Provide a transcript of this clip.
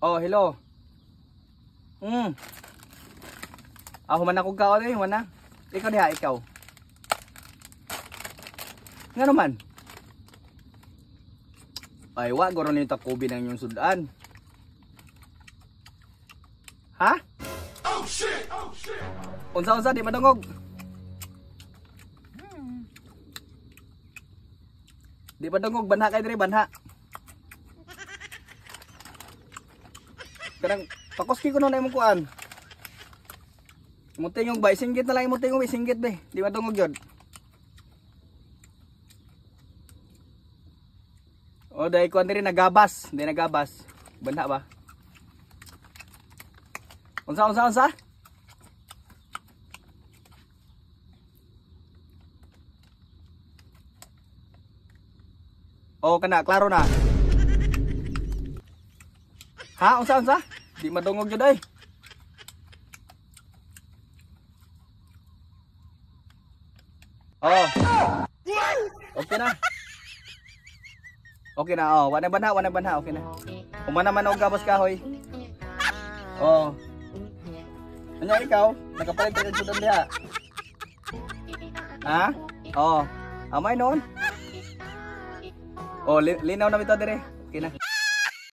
Oh, hello. Human ako ka ni, human na. Ikaw diha, ikaw. Nga naman. Ay, wa goro ni takubi nang yung sudan. Ha? Oh shit! Oh shit! Unsa di madungog? Di madungog banha kay diri banha. Kanang pakoski ko na imong kuan. Muting yung ba singgit na lang muting yung singgit be. Di madungog yun. O dahil kuan diri nagabas, di nagabas. Banha ba? Unsa? Oh, kana klaro na. Ha, unsa? Di madungog jud ay. Oh. Okay na. Okay na, oh. Wala banha, okay na. Umana man og gabas kahoy. Oh. Ano ikaw? Nakapalit ka sudan diha. Ha? Oh. Amay noon. Oh, linaw na bitaw dire.